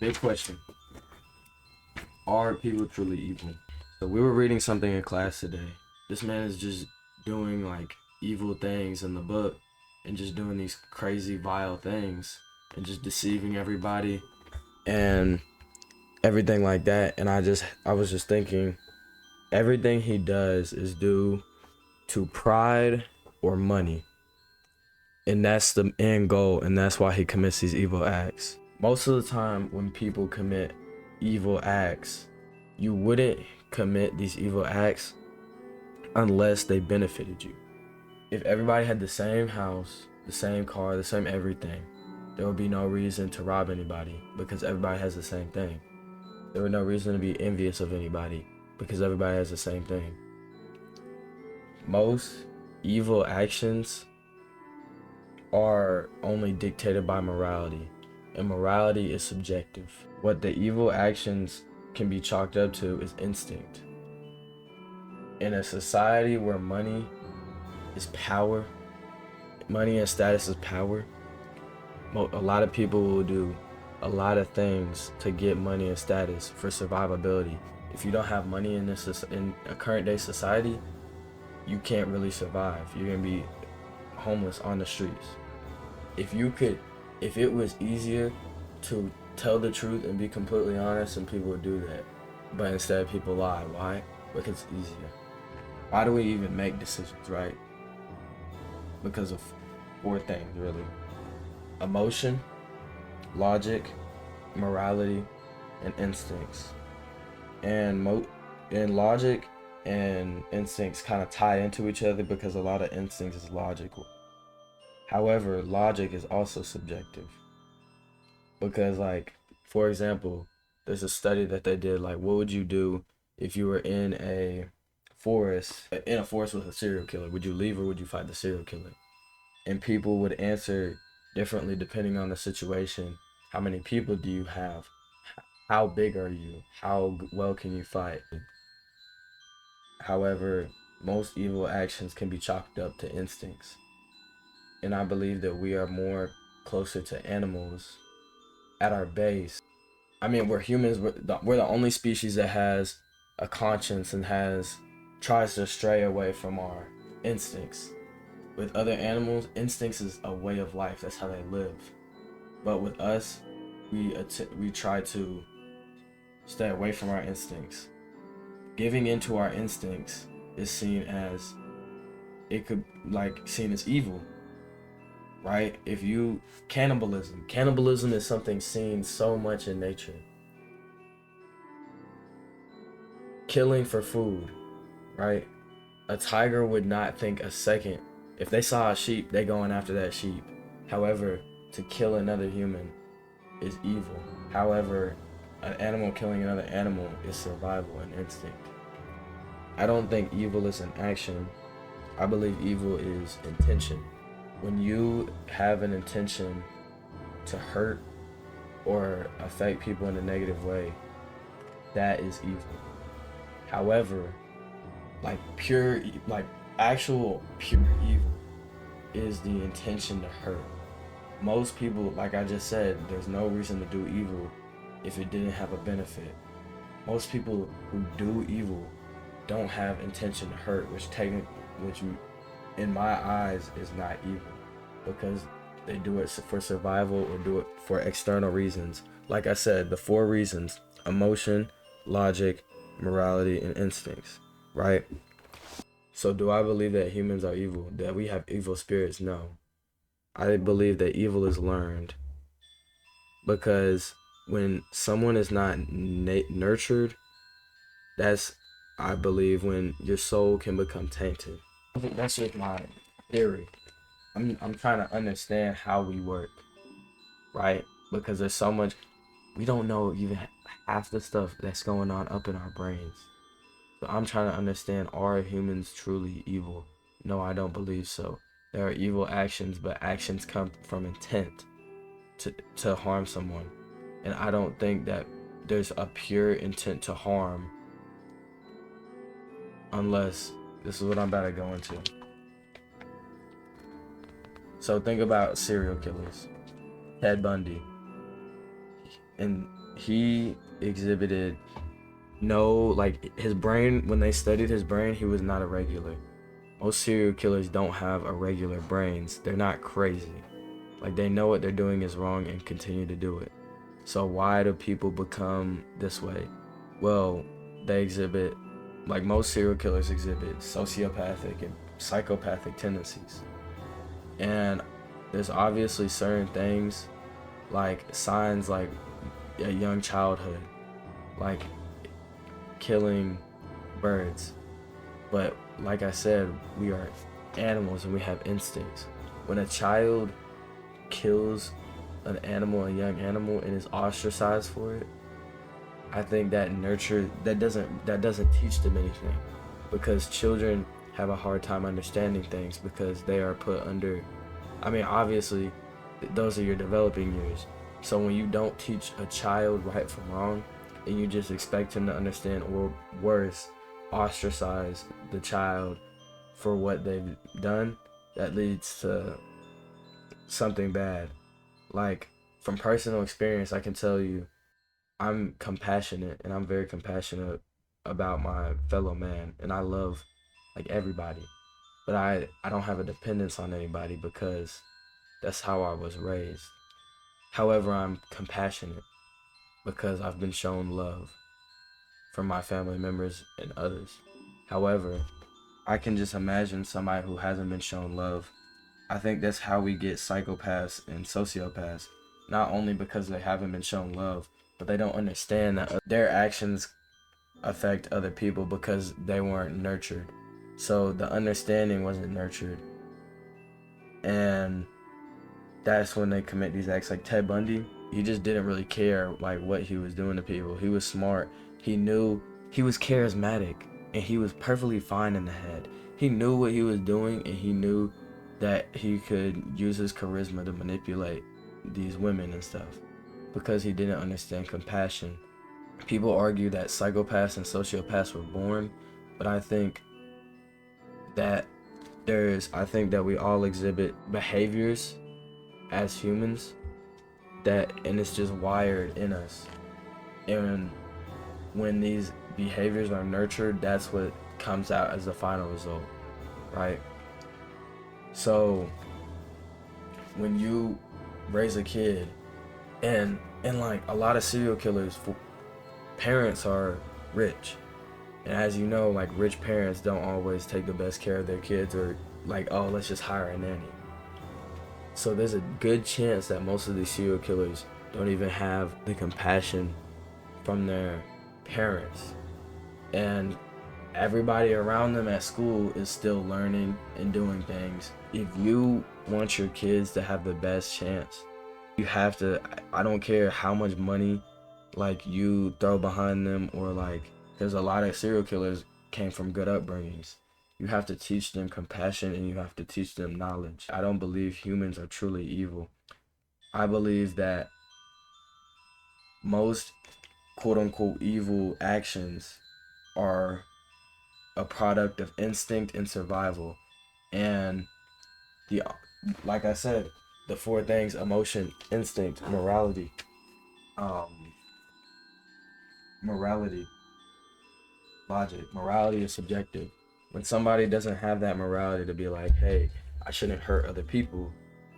Big question. Are people truly evil? So we were reading something in class today. This man is just doing like evil things in the book and just doing these crazy vile things and just deceiving everybody and everything like that. And I was just thinking everything he does is due to pride or money. And that's the end goal, and that's why he commits these evil acts. Most of the time when people commit evil acts, you wouldn't commit these evil acts unless they benefited you. If everybody had the same house, the same car, the same everything, there would be no reason to rob anybody because everybody has the same thing. There would no reason to be envious of anybody because everybody has the same thing. Most evil actions are only dictated by morality, and morality is subjective. What the evil actions can be chalked up to is instinct. In a society where money is power, money and status is power, a lot of people will do a lot of things to get money and status for survivability. If you don't have money in a current day society, you can't really survive. You're gonna be homeless on the streets. If it was easier to tell the truth and be completely honest, and people would do that. But instead people lie. Why? Because it's easier. Why do we even make decisions, right? Because of four things, really. Emotion, logic, morality, and instincts. And logic and instincts kind of tie into each other because a lot of instincts is logical. However, logic is also subjective. Because, like, for example, there's a study that they did, like, what would you do if you were in a forest with a serial killer? Would you leave or would you fight the serial killer? And people would answer differently depending on the situation. How many people do you have? How big are you? How well can you fight? However, most evil actions can be chalked up to instincts. And I believe that we are more closer to animals at our base. I mean, we're humans. We're the only species that has a conscience and tries to stray away from our instincts. With other animals, instincts is a way of life. That's how they live. But with us, we try to stay away from our instincts. Giving into our instincts is seen as evil, right? Cannibalism is something seen so much in nature. Killing for food, right? A tiger would not think a second. If they saw a sheep, they going after that sheep. However, to kill another human is evil. However, an animal killing another animal is survival and instinct. I don't think evil is an action. I believe evil is intention. When you have an intention to hurt or affect people in a negative way, that is evil. However, actual pure evil is the intention to hurt. Most people, like I just said, there's no reason to do evil if it didn't have a benefit. Most people who do evil don't have intention to hurt, which in my eyes is not evil, because they do it for survival or do it for external reasons. Like I said, the four reasons: emotion, logic, morality, and instincts, right? So do I believe that humans are evil, that we have evil spirits? No. I believe that evil is learned, because when someone is not nurtured, I believe, when your soul can become tainted. I think that's just my theory. I'm trying to understand how we work, right? Because there's so much we don't know, even half the stuff that's going on up in our brains. So I'm trying to understand, are humans truly evil? No, I don't believe so. There are evil actions, but actions come from intent to harm someone. And I don't think that there's a pure intent to harm, unless this is what I'm about to go into. So think about serial killers. Ted Bundy. and he exhibited no, like his brain, when they studied his brain, he was not a regular. Most serial killers don't have irregular brains. They're not crazy. Like, they know what they're doing is wrong and continue to do it. So why do people become this way? Well, they exhibit, like most serial killers exhibit, sociopathic and psychopathic tendencies. And there's obviously certain things, like signs like a young childhood, like killing birds. But like I said, we are animals and we have instincts. When a child kills an animal, a young animal, and is ostracized for it, I think that doesn't teach them anything, because children have a hard time understanding things because they are put under. I mean, obviously, those are your developing years. So when you don't teach a child right from wrong, and you just expect him to understand, or worse, ostracize the child for what they've done, that leads to something bad. Like, from personal experience, I can tell you, I'm compassionate, and I'm very compassionate about my fellow man, and I love like everybody. But I don't have a dependence on anybody because that's how I was raised. However, I'm compassionate because I've been shown love from my family members and others. However, I can just imagine somebody who hasn't been shown love. I think that's how we get psychopaths and sociopaths. Not only because they haven't been shown love, but they don't understand that their actions affect other people because they weren't nurtured. So the understanding wasn't nurtured. And that's when they commit these acts. Like Ted Bundy, he just didn't really care like what he was doing to people. He was smart. He knew, he was charismatic, and he was perfectly fine in the head. He knew what he was doing, and he knew that he could use his charisma to manipulate these women and stuff because he didn't understand compassion. People argue that psychopaths and sociopaths were born, but that I think that we all exhibit behaviors as humans, and it's just wired in us. And when these behaviors are nurtured, that's what comes out as the final result, right? So when you raise a kid, and like a lot of serial killers, parents are rich, and as you know, like rich parents don't always take the best care of their kids, or like, oh, let's just hire a nanny. So there's a good chance that most of these serial killers don't even have the compassion from their parents. And everybody around them at school is still learning and doing things. If you want your kids to have the best chance, you have to, I don't care how much money like you throw behind them, or like, there's a lot of serial killers came from good upbringings. You have to teach them compassion, and you have to teach them knowledge. I don't believe humans are truly evil. I believe that most quote unquote evil actions are a product of instinct and survival. And the like I said, the four things: emotion, instinct, um morality, logic. Morality is subjective. When somebody doesn't have that morality to be like, hey, I shouldn't hurt other people,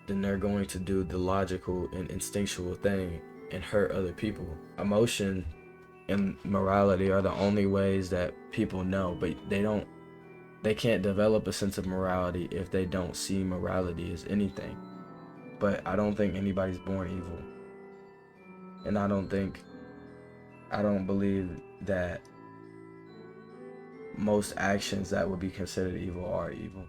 then they're going to do the logical and instinctual thing and hurt other people. Emotion and morality are the only ways that people know, but they can't develop a sense of morality if they don't see morality as anything. But I don't think anybody's born evil. And I don't believe that most actions that would be considered evil are evil.